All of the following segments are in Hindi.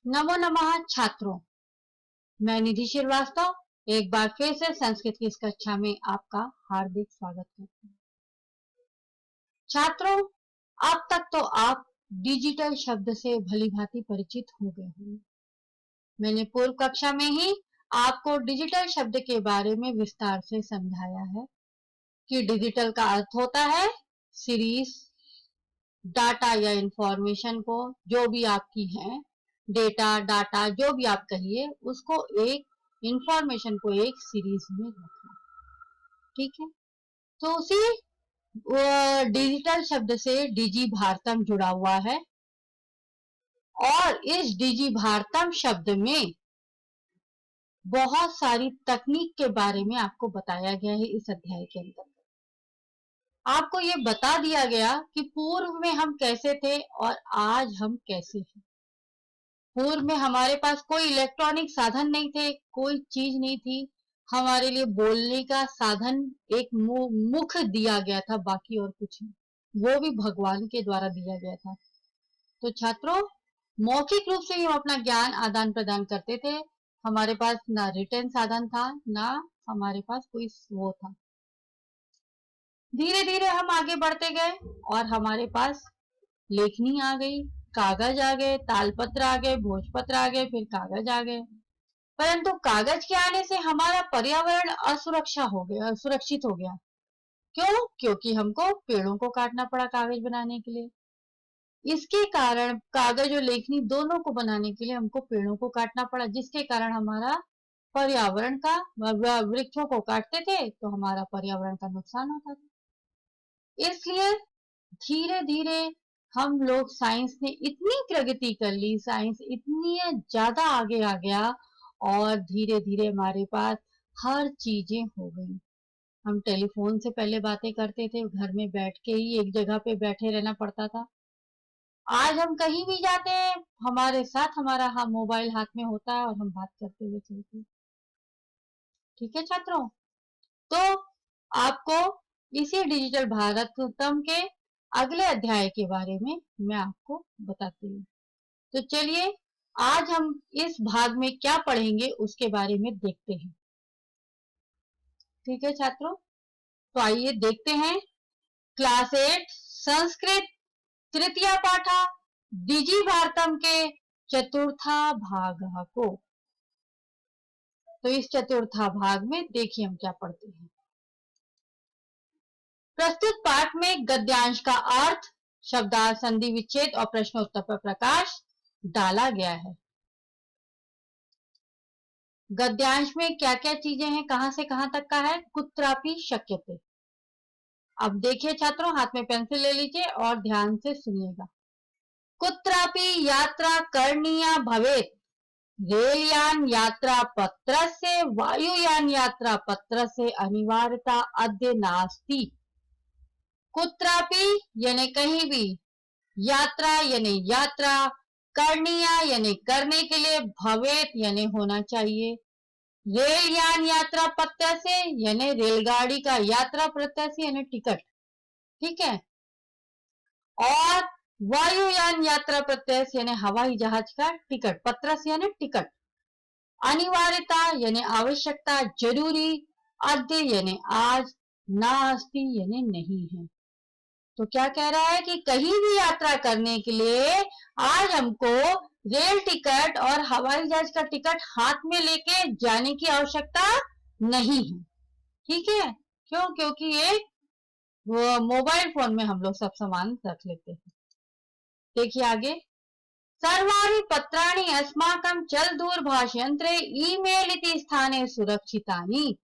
नमो नमः छात्रों, मैं निधि श्रीवास्तव एक बार फिर से संस्कृत की इस कक्षा में आपका हार्दिक स्वागत करती हूँ। छात्रों, अब तक तो आप डिजिटल शब्द से भली भांति परिचित हो गए होंगे। मैंने पूर्व कक्षा में ही आपको डिजिटल शब्द के बारे में विस्तार से समझाया है कि डिजिटल का अर्थ होता है सीरीज डाटा या इंफॉर्मेशन को, जो भी आपकी है डाटा जो भी आप कहिए, उसको एक इंफॉर्मेशन को एक सीरीज में रखना। ठीक है, तो उसी डिजिटल शब्द से डिजी भारतम जुड़ा हुआ है और इस डिजी भारतम शब्द में बहुत सारी तकनीक के बारे में आपको बताया गया है। इस अध्याय के अंदर आपको ये बता दिया गया कि पूर्व में हम कैसे थे और आज हम कैसे हैं। पूर्व में हमारे पास कोई इलेक्ट्रॉनिक साधन नहीं थे, कोई चीज नहीं थी। हमारे लिए बोलने का साधन एक मुख दिया गया था, बाकी और कुछ नहीं, वो भी भगवान के द्वारा दिया गया था। तो छात्रों, मौखिक रूप से ही हम अपना ज्ञान आदान प्रदान करते थे। हमारे पास ना रिटर्न साधन था, ना हमारे पास कोई वो था। धीरे धीरे हम आगे बढ़ते गए और हमारे पास लेखनी आ गई, कागज आ गए, तालपत्र आ गए, भोजपत्र आ गए, फिर कागज आ गए। परंतु कागज के आने से हमारा पर्यावरण असुरक्षित हो गया। क्यों? क्योंकि हमको पेड़ों को काटना पड़ा कागज बनाने के लिए। इसके कारण कागज और लेखनी दोनों को बनाने के लिए हमको पेड़ों को काटना पड़ा, जिसके कारण हमारा पर्यावरण का, वृक्षों को काटते थे तो हमारा पर्यावरण का नुकसान होता था। इसलिए धीरे धीरे हम लोग, साइंस ने इतनी प्रगति कर ली, साइंस इतनी ज्यादा आगे आ गया और धीरे धीरे हमारे पास हर चीजें हो गई। हम टेलीफोन से पहले बातें करते थे, घर में बैठ के ही एक जगह पे बैठे रहना पड़ता था। आज हम कहीं भी जाते हैं, हमारे साथ हमारा मोबाइल हाथ में होता है और हम बात करते हुए चलते हैं। ठीक है छात्रों, तो आपको इसी डिजिटल भारतम के अगले अध्याय के बारे में मैं आपको बताती हूँ। तो चलिए, आज हम इस भाग में क्या पढ़ेंगे उसके बारे में देखते हैं। ठीक है छात्रों, तो आइए देखते हैं क्लास 8 संस्कृत तृतीय पाठा डिजी भारतम के चतुर्था भाग को। तो इस चतुर्था भाग में देखिए हम क्या पढ़ते हैं। प्रस्तुत पाठ में गद्यांश का अर्थ, शब्दार्थ, संधि विच्छेद और प्रश्नोत्तर पर प्रकाश डाला गया है। गद्यांश में क्या क्या चीजें हैं, कहां से कहां तक का है? कुत्रापि शक्यते। अब देखिए छात्रों, हाथ में पेंसिल ले लीजिए और ध्यान से सुनिएगा। कुत्रापि यात्रा करणीया भवेत्, रेलयान यात्रा पत्र से वायुयान यात्रा पत्र से अनिवार्यता अद्य नास्ति। कुत्रापि यानी कहीं भी, यात्रा यानी यात्रा, करणीया यानी करने के लिए, भवेत यानी होना चाहिए, रेलयान यात्रा पत्र से यानी रेलगाड़ी का यात्रा पत्र से यानी टिकट। ठीक है, और वायुयान यात्रा पत्र से यानी हवाई जहाज का टिकट, पत्र से यानी टिकट, अनिवार्यता यानी आवश्यकता, जरूरी, अद्य यानी आज, नास्ति यानी नहीं है। तो क्या कह रहा है कि कहीं भी यात्रा करने के लिए आज हमको रेल टिकट और हवाई जहाज का टिकट हाथ में लेके जाने की आवश्यकता नहीं है। ठीक है, क्यों? क्योंकि ये मोबाइल फोन में हम लोग सब सामान रख लेते हैं। देखिए आगे, सर्वाणि पत्राणि अस्माकं चल दूरभाष यंत्रे ईमेल इति स्थाने सुरक्षितानि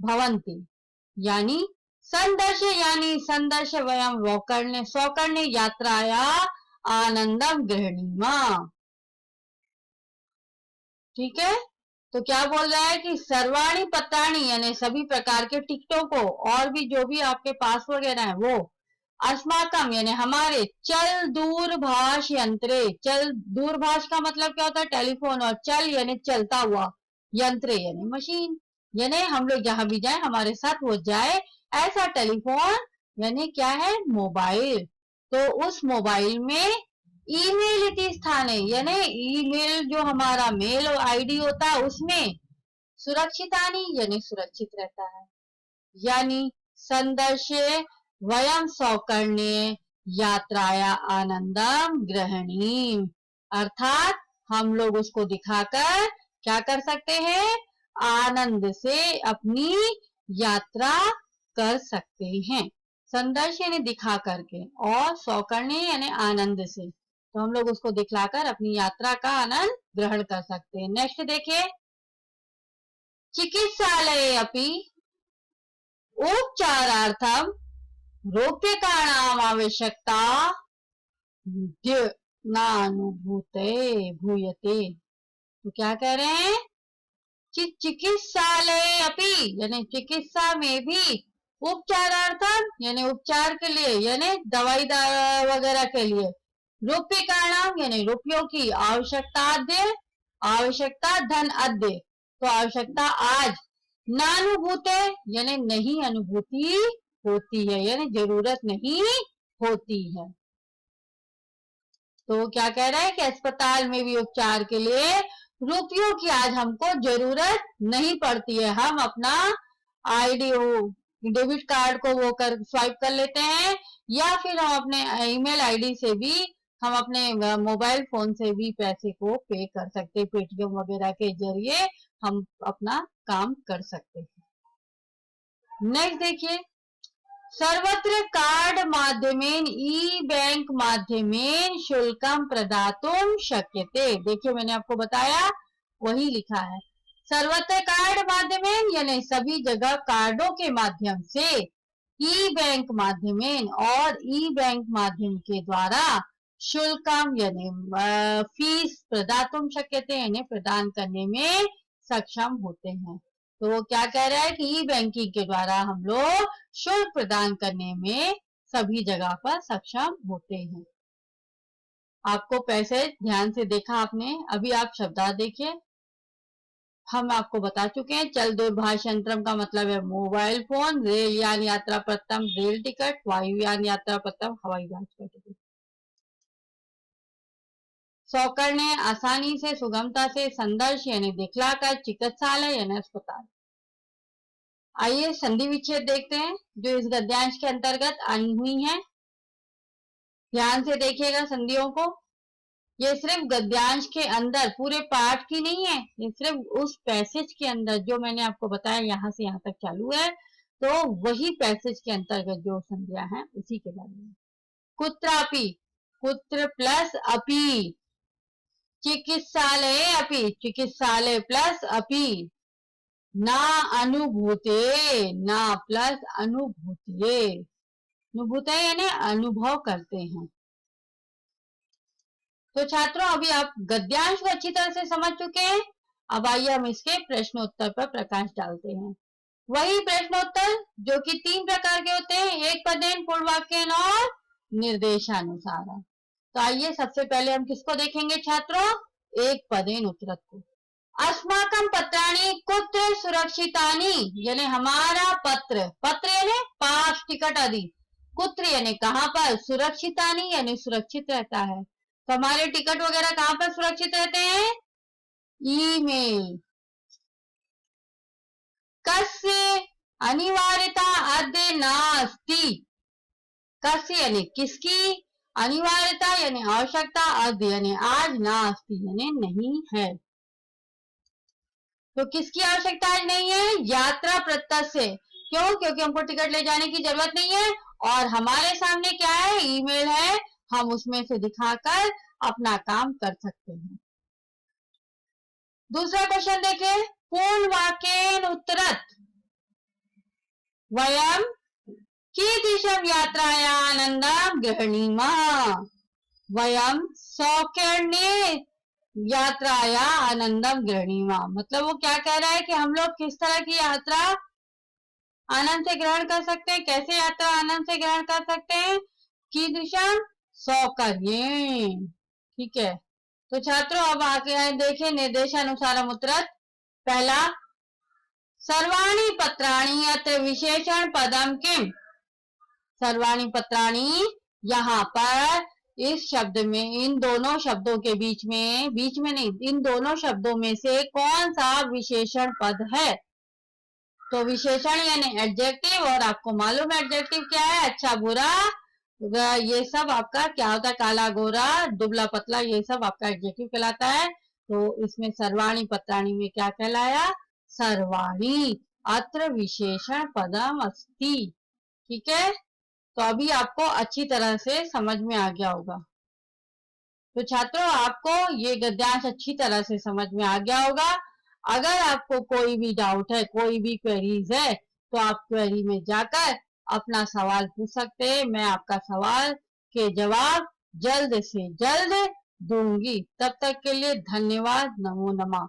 भवन्ति। यानी संदर्श वयं सौकर्ण्य यात्राया आनंदम गृहणीमा। ठीक है, तो क्या बोल रहा है कि सर्वाणी पत्राणी यानी सभी प्रकार के टिकटों को, और भी जो भी आपके पास वगैरह है वो, अस्माकम यानी हमारे, चल दूरभाष यंत्रे, चल दूरभाष का मतलब क्या होता है? टेलीफोन, और चल यानी चलता हुआ, यंत्र यानी मशीन, यानी हम लोग जहां भी जाए हमारे साथ वो जाए, ऐसा टेलीफोन यानी क्या है? मोबाइल। तो उस मोबाइल में ईमेल इति स्थाने, यानी ईमेल जो हमारा मेल और आईडी होता है उसमें सुरक्षितानि यानी सुरक्षित रहता है। यानी संदर्शे वयम सौकर्ण्ये यात्राया आनंदम ग्रहणीम, अर्थात हम लोग उसको दिखाकर क्या कर सकते हैं, आनंद से अपनी यात्रा कर सकते हैं। संदर्श यानी दिखा करके और सौकर्ण्य यानी आनंद से, तो हम लोग उसको दिखलाकर अपनी यात्रा का आनंद ग्रहण कर सकते हैं। नेक्स्ट देखिए, चिकित्सालये अपि उपचारार्थम रूप्यकाणाम आवश्यकता नानुभूते भूयते। तो क्या कह रहे हैं, चिकित्सालय अपि यानी चिकित्सा में भी, उपचारार्थम यानी उपचार के लिए यानी दवाई वगैरह के लिए, रूप्यकाणाम यानी रुपयों की, आवश्यकता धन अद्य, तो आवश्यकता आज, नानुभूते यानी नहीं अनुभूति होती है, यानी जरूरत नहीं होती है। तो क्या कह रहा है कि अस्पताल में भी उपचार के लिए रुपयों की आज हमको जरूरत नहीं पड़ती है, हम अपना आईडी डेबिट कार्ड को वो कर स्वाइप कर लेते हैं, या फिर हम अपने ईमेल आईडी से भी, हम अपने मोबाइल फोन से भी पैसे को पे कर सकते हैं, पेटीएम वगैरह के जरिए हम अपना काम कर सकते हैं। नेक्स्ट देखिए, सर्वत्र कार्ड माध्यमेन ई बैंक माध्यमेन शुल्कम प्रदातुम शक्यते। देखिए मैंने आपको बताया वही लिखा है, सर्वत्र कार्ड माध्यमेन यानी सभी जगह कार्डों के माध्यम से, ई बैंक माध्यमेन और ई बैंक माध्यम के द्वारा, शुल्कम यानी फीस, प्रदातुम शक्यते यानी प्रदान करने में सक्षम होते हैं। तो वो क्या कह रहा है कि ई बैंकिंग के द्वारा हम लोग शुल्क प्रदान करने में सभी जगह पर सक्षम होते हैं। आपको पैसे ध्यान से देखा आपने, अभी आप शब्दार्थ देखिए। हम आपको बता चुके हैं, चल दूरभाष यंत्रम का मतलब है मोबाइल फोन, रेल यान यात्रा प्रथम रेल टिकट, वायुयान यात्रा प्रथम हवाई जहाज का टिकट। सौकर्ण्य आसानी से, सुगमता से, संदर्श यानी दिखलाकर, चिकित्सालय यानी अस्पताल। आइए संधि विच्छेद देखते हैं जो इस गद्यांश के अंतर्गत आई हुई हैं। ध्यान से देखिएगा संधियों को, ये सिर्फ गद्यांश के अंदर पूरे पाठ की नहीं है, ये सिर्फ उस पैसेज के अंदर जो मैंने आपको बताया यहां से यहां तक चालू है, तो वही पैसेज के अंतर्गत जो संधियां हैं उसी के बारे में। कुत्रापि, कुत्र प्लस अपि, चिकित्सालय अपि, चिकित्सालय प्लस अपि, ना अनुभूते, ना प्लस अनुभूतिये, अनुभूते यानी अनुभव करते हैं। तो छात्रों अभी आप गद्यांश को अच्छी तरह से समझ चुके हैं, अब आइए हम इसके प्रश्नोत्तर पर प्रकाश डालते हैं। वही प्रश्नोत्तर जो कि 3 प्रकार के होते हैं, एक पदेन, पूर्ववाक्यन और निर्देशानुसार। तो आइए सबसे पहले हम किसको देखेंगे छात्रों, एक पदेन उत्तरत को। अस्माकं पत्राणि कुत्र सुरक्षितानि, यानी हमारा पत्र, पत्र यानी पास, टिकट आदि, कुत्र यानी कहां पर, सुरक्षितानि यानी सुरक्षित रहता है। तो हमारे टिकट वगैरह कहां पर सुरक्षित रहते हैं, ईमेल। कस्य अनिवार्यता अद्य नास्ति, कस्य यानी किसकी, अनिवार्यता यानी आवश्यकता, अद्य यानी आज, नास्ति यानी नहीं है। तो किसकी आवश्यकता आज नहीं है, यात्रा प्रत्यक्ष, क्यों, क्योंकि हमको टिकट ले जाने की जरूरत नहीं है और हमारे सामने क्या है, ईमेल है, हम उसमें से दिखाकर अपना काम कर सकते हैं। दूसरा क्वेश्चन देखिए, पूर्णवाक्येन उत्तरत वयम कीदृशं यात्राया आनंदं गृह्णीमः, वयम सौकर्ण्ये यात्राया आनंदम गृह्णीमः, मतलब वो क्या कह रहा है कि हम लोग किस तरह की यात्रा आनंद से ग्रहण कर सकते हैं, कैसे यात्रा आनंद से ग्रहण कर सकते हैं, कीदृशं सौकर्येण। ठीक है, तो छात्रों अब आगे देखें निर्देशानुसार उत्तरत। पहला, सर्वाणि पत्राणि अत्र विशेषण पदम किम, सर्वाणि पत्राणि यहाँ पर इस शब्द में, इन दोनों शब्दों के बीच में नहीं, इन दोनों शब्दों में से कौन सा विशेषण पद है? तो विशेषण यानी एडजेक्टिव, और आपको मालूम है एडजेक्टिव क्या है, अच्छा बुरा, ये सब आपका क्या होता है, काला गोरा दुबला पतला, ये सब आपका एडजेक्टिव कहलाता है। तो इसमें सर्वाणी पत्राणी में क्या कहलाया, सर्वाणी, अत्र विशेषण पदम अस्ति। ठीक है, तो अभी आपको अच्छी तरह से समझ में आ गया होगा। तो छात्रों, आपको ये गद्यांश अच्छी तरह से समझ में आ गया होगा। अगर आपको कोई भी डाउट है, कोई भी क्वेरीज है, तो आप क्वेरी में जाकर अपना सवाल पूछ सकते हैं। मैं आपका सवाल के जवाब जल्द से जल्द दूंगी। तब तक के लिए धन्यवाद। नमो नमः।